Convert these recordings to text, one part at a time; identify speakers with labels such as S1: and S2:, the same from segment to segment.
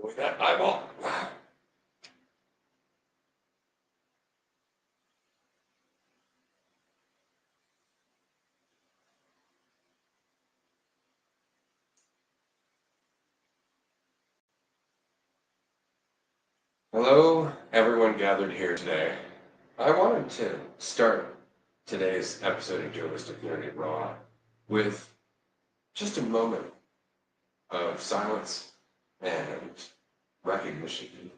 S1: With that eyeball. Hello, everyone gathered here today. I wanted to start today's episode of Dualistic Unity Raw with just a moment of silence and recognition.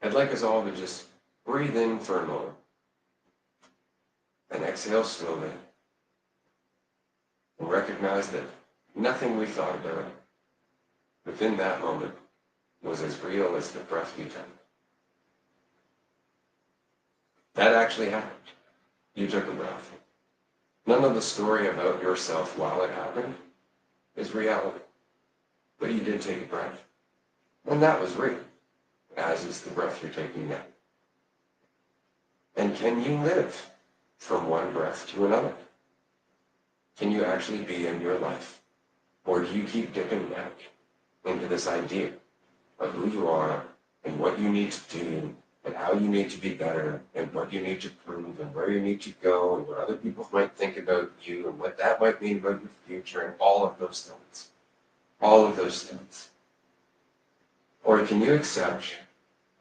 S1: I'd like us all to just breathe in for a moment and exhale slowly and recognize that nothing we thought about within that moment was as real as the breath we took. That actually happened. You took a breath. None of the story about yourself while it happened is reality. But you did take a breath. And that was real, as is the breath you're taking now. And can you live from one breath to another? Can you actually be in your life? Or do you keep dipping back into this idea of who you are and what you need to do and how you need to be better and what you need to prove and where you need to go and what other people might think about you and what that might mean about your future and all of those things. All of those things. Or can you accept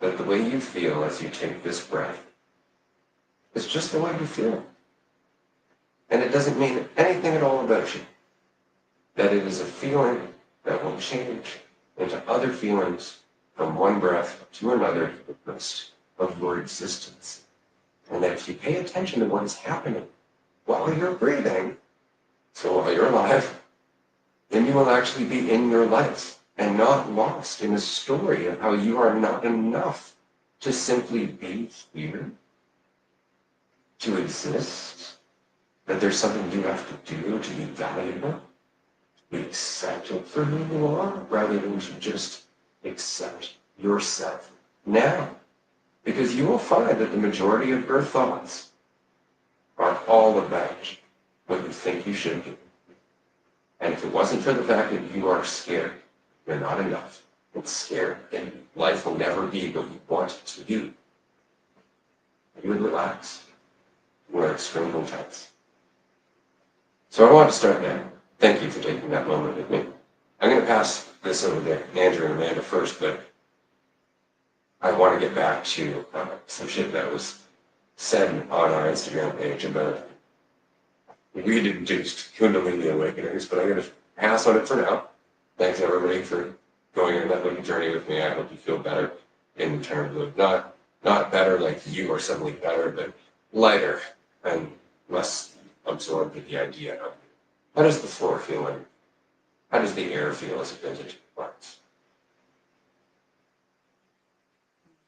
S1: that the way you feel as you take this breath is just the way you feel? And it doesn't mean anything at all about you. That it is a feeling that will change into other feelings from one breath to another for the rest of your existence. And that if you pay attention to what is happening while you're breathing, so while you're alive, then you will actually be in your life and not lost in a story of how you are not enough to simply be here, to exist, that there's something you have to do to be valuable, to be accepted for who you are, rather than to just accept yourself now. Because you will find that the majority of your thoughts are all about what you think you should do. And if it wasn't for the fact that you are scared, you're not enough, and scared, and life will never be what you want it to be, you would relax. We're extremely tense. So I want to start now. Thank you for taking that moment with me. I'm going to pass this over to Andrew and Amanda first, but I want to get back to some shit that was said on our Instagram page about weed-induced Kundalini awakenings, but I'm going to pass on it for now. Thanks everybody for going on that little journey with me. I hope you feel better in terms of not better like you are suddenly better, but lighter and less absorbed with the idea of how does the floor feel and how does the air feel as it goes into your lungs?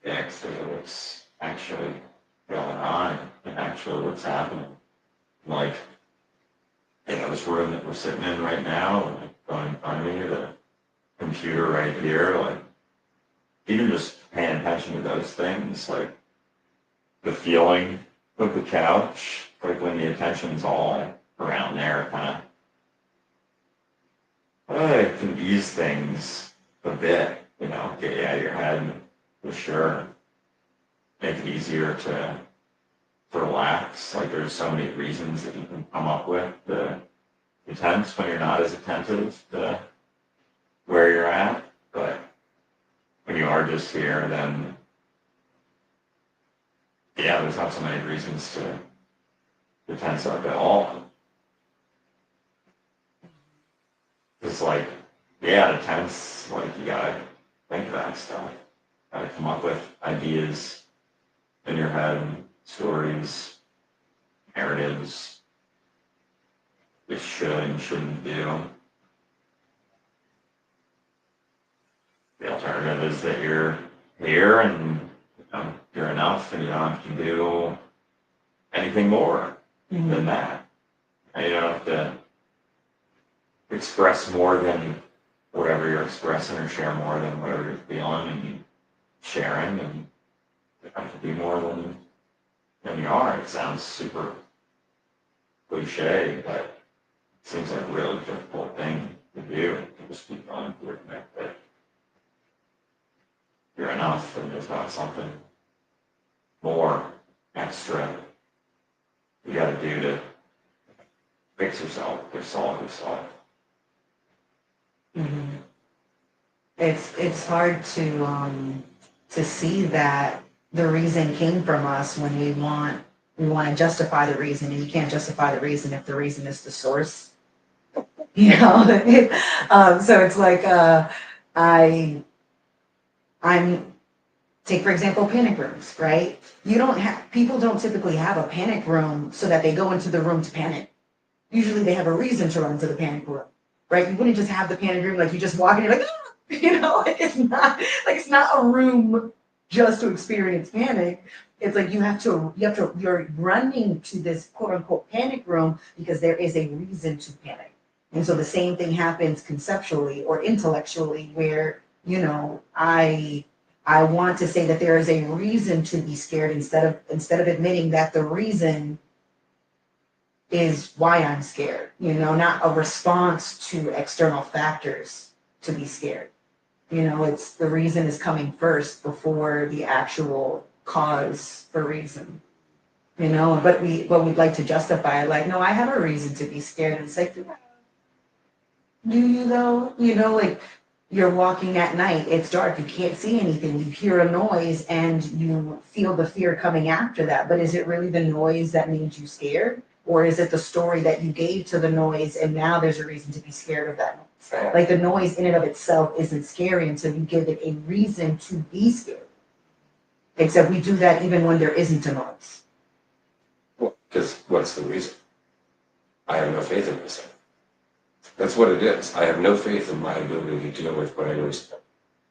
S2: Actually what's actually going on and actually what's happening. Like, this room that we're sitting in right now, like going in front of me, the computer right here, like even just paying attention to those things, like the feeling of the couch, like when the attention's all around there, kind of can ease things a bit, get you out of your head for sure. Make it easier to relax. Like there's so many reasons that you can come up with to be tense when you're not as attentive to where you're at. But when you are just here, then there's not so many reasons to tense up at all. It's like, to tense, like you gotta think about stuff. Gotta come up with ideas in your head, stories, narratives, you should and shouldn't do. The alternative is that you're here and you're enough and you don't have to do anything more than that. And you don't have to express more than whatever you're expressing or share more than whatever you're feeling and sharing, and you have to be more than you are. It sounds super cliche, but it seems like a really difficult thing to do, to just be going through it. enough and there's not something more extra you got to do to fix yourself or solve yourself.
S3: Mhm. It's hard to see that the reason came from us when we want to justify the reason, and you can't justify the reason if the reason is the source. You know, so it's like I I'm take for example panic rooms, right? You don't have people don't typically have a panic room so that they go into the room to panic. Usually they have a reason to run into the panic room, right? You wouldn't just have the panic room like you just walk in, you're like, ah! You know, like it's not a room just to experience panic. It's like you're running to this quote unquote panic room because there is a reason to panic. And so the same thing happens conceptually or intellectually where, you know, I want to say that there is a reason to be scared instead of admitting that the reason is why I'm scared, you know, not a response to external factors to be scared. You know, it's the reason is coming first before the actual cause for reason. You know, but we'd like to justify like, no, I have a reason to be scared. And it's like, do you though? You know, like you're walking at night, it's dark, you can't see anything, you hear a noise and you feel the fear coming after that. But is it really the noise that made you scared? Or is it the story that you gave to the noise and now there's a reason to be scared of that noise? Like the noise in and of itself isn't scary until you give it a reason to be scared. Except we do that even when there isn't a noise.
S1: Well, because what's the reason? I have no faith in myself. That's what it is. I have no faith in my ability to deal with what I know is coming.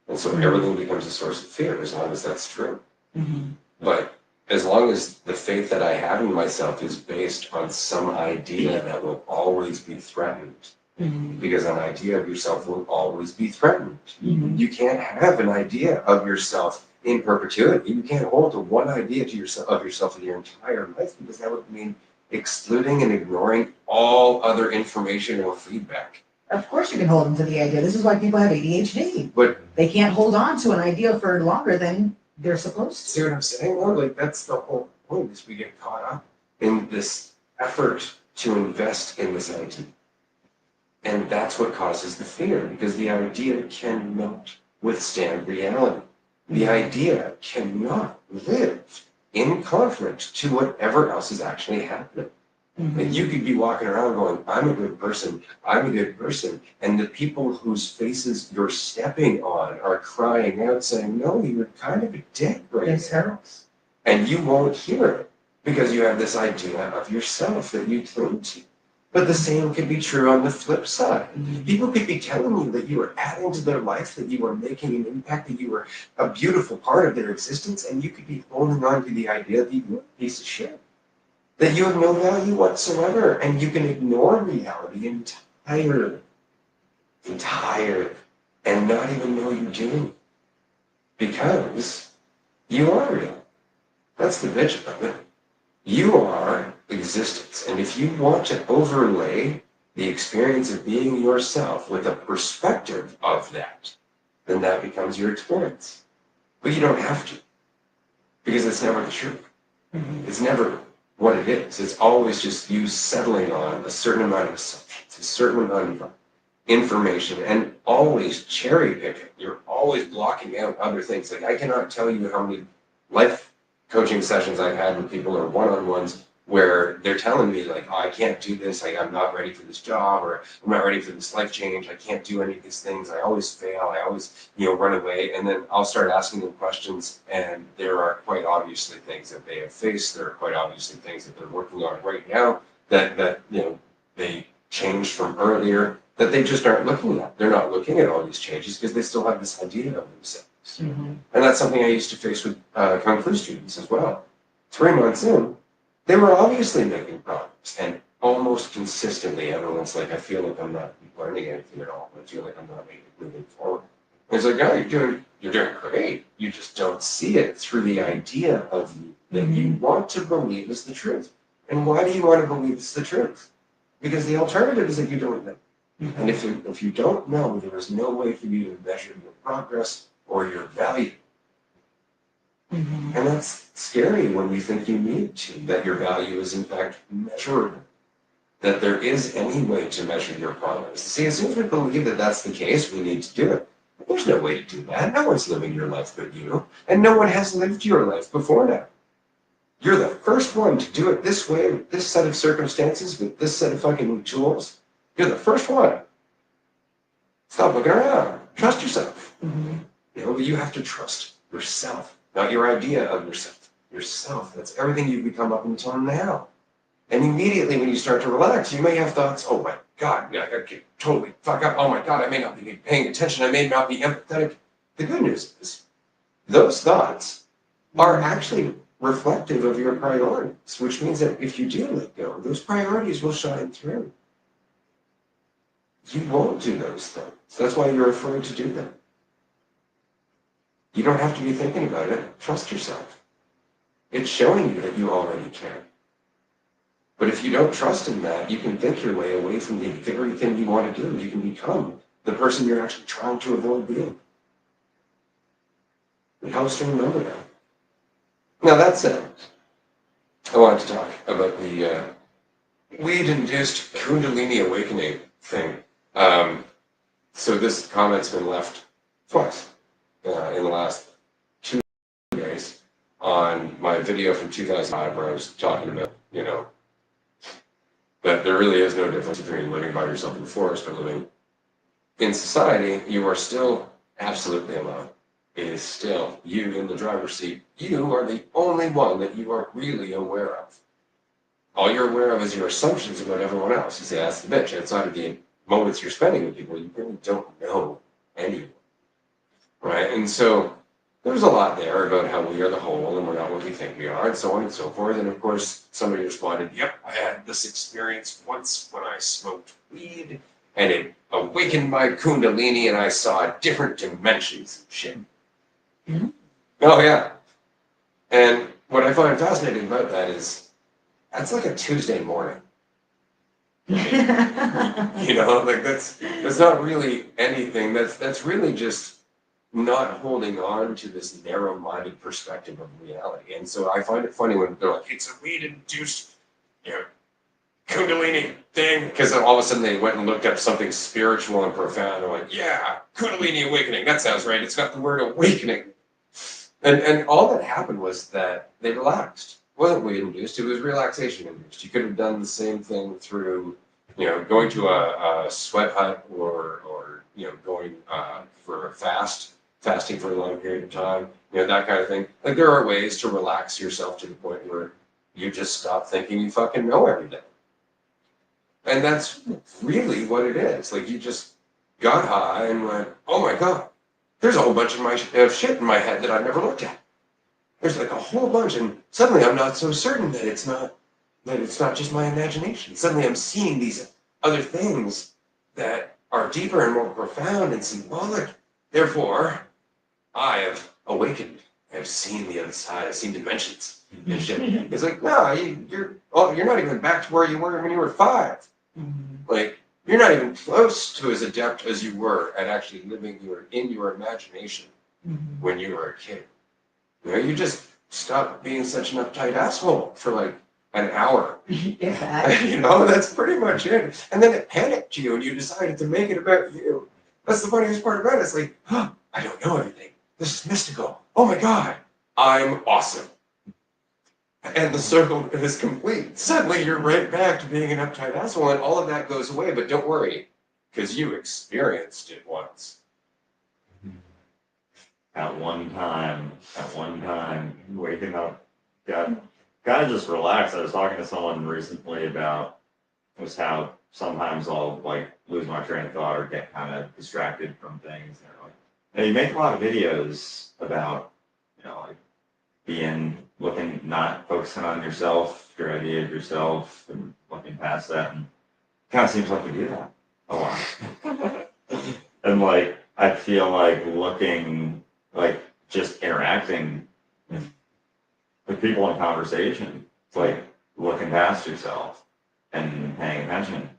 S1: And so everything becomes a source of fear as long as that's true.
S3: Mm-hmm.
S1: But as long as the faith that I have in myself is based on some idea that will always be threatened,
S3: Mm-hmm.
S1: because an idea of yourself will always be threatened.
S3: Mm-hmm.
S1: You can't have an idea of yourself in perpetuity. You can't hold to one idea to yourself of yourself for your entire life, because that would mean excluding and ignoring all other information or feedback.
S3: Of course you can hold them to the idea. This is why people have ADHD.
S1: But
S3: They can't hold on to an idea for longer than they're supposed to.
S1: see what I'm saying? Well, like that's the whole point, is we get caught up in this effort to invest in this idea. And that's what causes the fear, because the idea cannot withstand reality. The idea cannot live in conflict to whatever else is actually happening.
S3: Mm-hmm.
S1: And you could be walking around going, I'm a good person, I'm a good person. And the people whose faces you're stepping on are crying out saying, no, you're kind of a dick right now. And you won't hear it because you have this idea of yourself that you cling to. But the same can be true on the flip side. People could be telling you that you are adding to their life, that you are making an impact, that you are a beautiful part of their existence, and you could be holding on to the idea that you're a piece of shit, that you have no value whatsoever, and you can ignore reality entirely, and not even know you're doing it, because you are real. That's the bitch of it. You are existence, and if you want to overlay the experience of being yourself with a perspective of that, then that becomes your experience. But you don't have to, because it's never the truth.
S3: Mm-hmm.
S1: It's never what it is. It's always just you settling on a certain amount of assumptions, a certain amount of information, and always cherry picking. You're always blocking out other things. Like, I cannot tell you how many life coaching sessions I've had with people, or one-on-ones, where they're telling me like, oh, I can't do this, like, I'm not ready for this job, or I'm not ready for this life change, I can't do any of these things, I always fail, I always, run away. And then I'll start asking them questions, and there are quite obviously things that they have faced, there are quite obviously things that they're working on right now that they changed from earlier, that they just aren't looking at. They're not looking at all these changes because they still have this idea of themselves.
S3: Mm-hmm.
S1: And that's something I used to face with Kung Fu students as well. 3 months in, they were obviously making progress, and almost consistently everyone's like, I feel like I'm not learning anything at all. I feel like I'm not moving forward. And it's like, no, you're doing great. You just don't see it through the idea of you that you want to believe is the truth. And why do you want to believe it's the truth? Because the alternative is that you don't know. Mm-hmm. And if you don't know, there is no way for you to measure your progress or your value.
S3: Mhm.
S1: And that's scary when you think you need to, that your value is in fact measurable, that there is any way to measure your progress. See, as soon as we believe that that's the case, we need to do it. But there's no way to do that. No one's living your life but you, and no one has lived your life before now. You're the first one to do it this way, with this set of circumstances, with this set of fucking tools. You're the first one. Stop looking around. Trust yourself.
S3: Mhm.
S1: You know, but you have to trust yourself, not your idea of yourself. Yourself. That's everything you've become up until now. And immediately when you start to relax, you may have thoughts, oh my God, I could totally fuck up. Oh my God, I may not be paying attention. I may not be empathetic. The good news is those thoughts are actually reflective of your priorities, which means that if you do let go, those priorities will shine through. You won't do those things. That's why you're afraid to do them. You don't have to be thinking about it. Trust yourself. It's showing you that you already care. But if you don't trust in that, you can think your way away from the very thing you want to do. You can become the person you're actually trying to avoid being. It helps to remember that. Now that said, I wanted to talk about the weed-induced Kundalini awakening thing. So this comment's been left twice in the last 2 days on my video from 2005 where I was talking about, you know, that there really is no difference between living by yourself in the forest or living in society. You are still absolutely alone. It is still you in the driver's seat. You are the only one that you are really aware of. All you're aware of is your assumptions about everyone else. You say, that's the bitch. Outside of the moments you're spending with people, you really don't know anyone. Right? And so there's a lot there about how we are the whole and we're not what we think we are, and so on and so forth. And of course, somebody responded, yep, I had this experience once when I smoked weed, and it awakened my Kundalini, and I saw different dimensions and shit.
S3: Mm-hmm.
S1: Oh, yeah. And what I find fascinating about that is that's like a Tuesday morning. You know, like that's not really anything. That's really just not holding on to this narrow-minded perspective of reality. And so I find it funny when they're like, it's a weed-induced, you know, Kundalini thing, because all of a sudden they went and looked up something spiritual and profound. They're like, yeah, Kundalini awakening. That sounds right. It's got the word awakening. And all that happened was that they relaxed. It wasn't weed-induced. It was relaxation-induced. You could have done the same thing through, you know, going to a sweat hut or you know, going for a fasting for a long period of time, you know, that kind of thing. Like there are ways to relax yourself to the point where you just stop thinking you fucking know everything. And that's really what it is. Like you just got high and went, oh my God, there's a whole bunch of shit in my head that I've never looked at. There's like a whole bunch, and suddenly I'm not so certain that it's not just my imagination. Suddenly I'm seeing these other things that are deeper and more profound and symbolic. Therefore, I have awakened. I've seen the other side. I've seen dimensions and shit. It's like, no, you're not even back to where you were when you were 5. Like, you're not even close to as adept as you were at actually living in your imagination when you were a kid. You know, you just stopped being such an uptight asshole for like an hour. You know, that's pretty much it. And then it panicked you and you decided to make it about you. That's the funniest part about it. It's like, oh, I don't know everything. This is mystical. Oh my God, I'm awesome. And the circle is complete. Suddenly you're right back to being an uptight asshole and all of that goes away. But don't worry, because you experienced it once.
S2: At one time, waking up, got kind of just relaxed. I was talking to someone recently about was how sometimes I'll like lose my train of thought or get kind of distracted from things. And they're like, hey, you make a lot of videos about, you know, like looking, not focusing on yourself, your idea of yourself, and looking past that. And it kind of seems like we do that a lot. And like, I feel like like just interacting with people in conversation, it's like looking past yourself and paying attention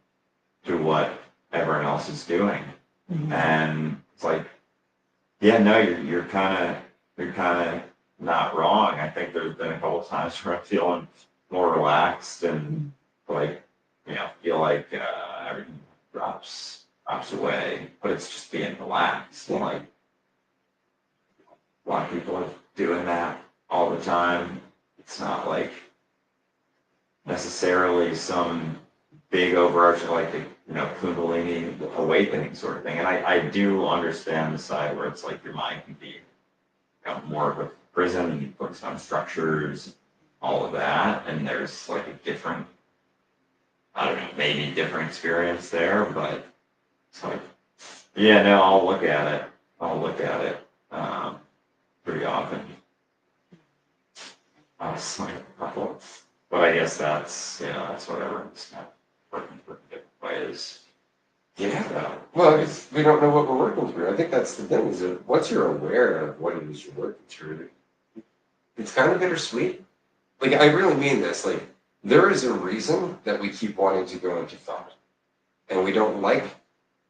S2: to what everyone else is doing. And it's like, yeah, no, you're kind of not wrong. I think there's been a couple of times where I'm feeling more relaxed and like, feel like everything drops away, but it's just being relaxed.
S1: Yeah.
S2: Like a lot of people are doing that all the time. It's not like necessarily some big overarching like the Kundalini awakening sort of thing. And I do understand the side where it's like your mind can be more of a prison and you focus on structures, all of that, and there's like a different, I don't know, maybe different experience there, but it's like, yeah, no, I'll look at it. Pretty often. It's like a couple, but I guess that's whatever. It's not working for different ways.
S1: Yeah. Well, we don't know what we're working through. I think that's the thing, is that once you're aware of what it is you're working through, it's kind of bittersweet. Like, I really mean this. Like, there is a reason that we keep wanting to go into thought, and we don't like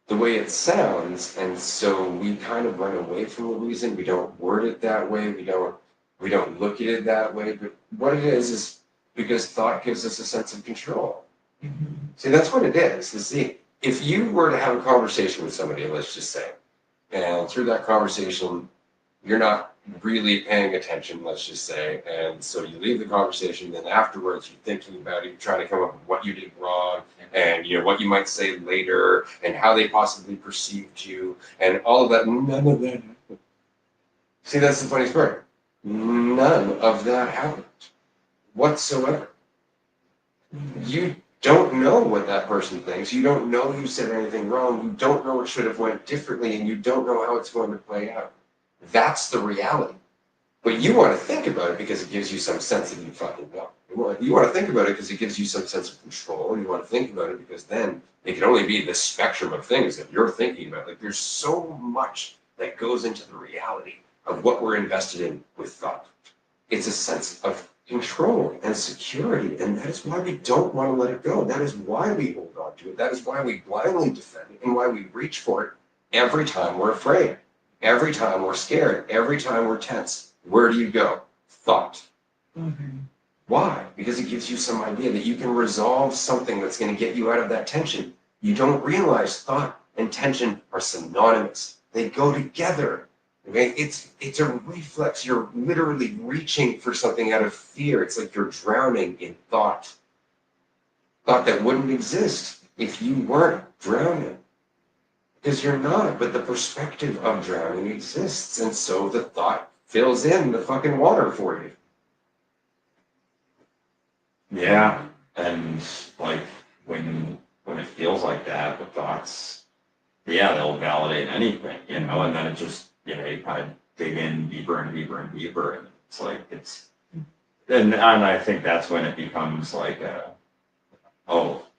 S1: the way it sounds, and so we kind of run away from the reason. We don't word it that way. We don't look at it that way. But what it is because thought gives us a sense of control. See, that's what it is. See, if you were to have a conversation with somebody, let's just say, and through that conversation, you're not really paying attention, let's just say, and so you leave the conversation, then afterwards you're thinking about it, you're trying to come up with what you did wrong, and what you might say later, and how they possibly perceived you, and all of that. None of that happened. See, that's the funniest part. None of that happened whatsoever. You don't know what that person thinks. You don't know you said anything wrong. You don't know it should have went differently, and you don't know how it's going to play out. That's the reality. But you want to think about it because it gives you some sense that you fucking know. You want to think about it because it gives you some sense of control. You want to think about it because then it can only be this spectrum of things that you're thinking about. Like, there's so much that goes into the reality of what we're invested in with thought. It's a sense of control and security, and that is why we don't want to let it go. That is why we hold on to it. That is why we blindly defend it, and why we reach for it every time we're afraid, every time we're scared, every time we're tense. Where do you go? Thought.
S3: Mm-hmm.
S1: Why? Because it gives you some idea that you can resolve something that's going to get you out of that tension. You don't realize thought and tension are synonymous. They go together. Okay? It's a reflex. You're literally reaching for something out of fear. It's like you're drowning in thought. Thought that wouldn't exist if you weren't drowning. Because you're not, but the perspective of drowning exists, and so the thought fills in the fucking water for you.
S2: Yeah, and like when it feels like that, the thoughts, they'll validate anything, and then it just, you kind of dig in deeper and deeper and deeper, and it's like and I think that's when it becomes like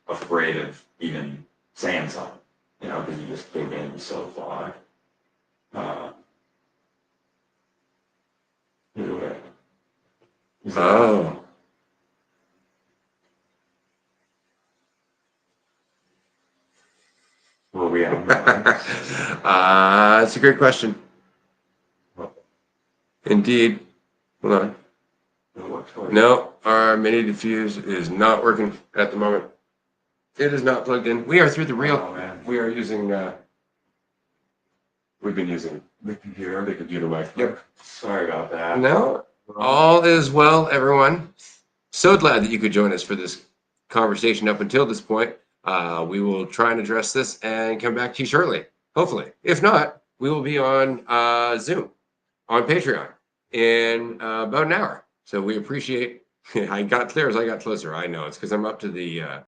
S2: afraid of even saying something, because you just dig in so far. Anyway.
S1: Oh.
S2: Were we on?
S1: That's a great question. Indeed. Hold on. No, our mini diffuse is not working at the moment. It is not plugged in. We are through the real.
S2: Oh, man.
S1: We are using. We've been using the computer mic. Yep.
S2: Sorry about that.
S1: No, all is well, everyone. So glad that you could join us for this conversation up until this point. We will try and address this and come back to you shortly, hopefully. If not, we will be on Zoom, on Patreon, in about an hour. So we appreciate. I got clear as I got closer. I know it's because I'm up to the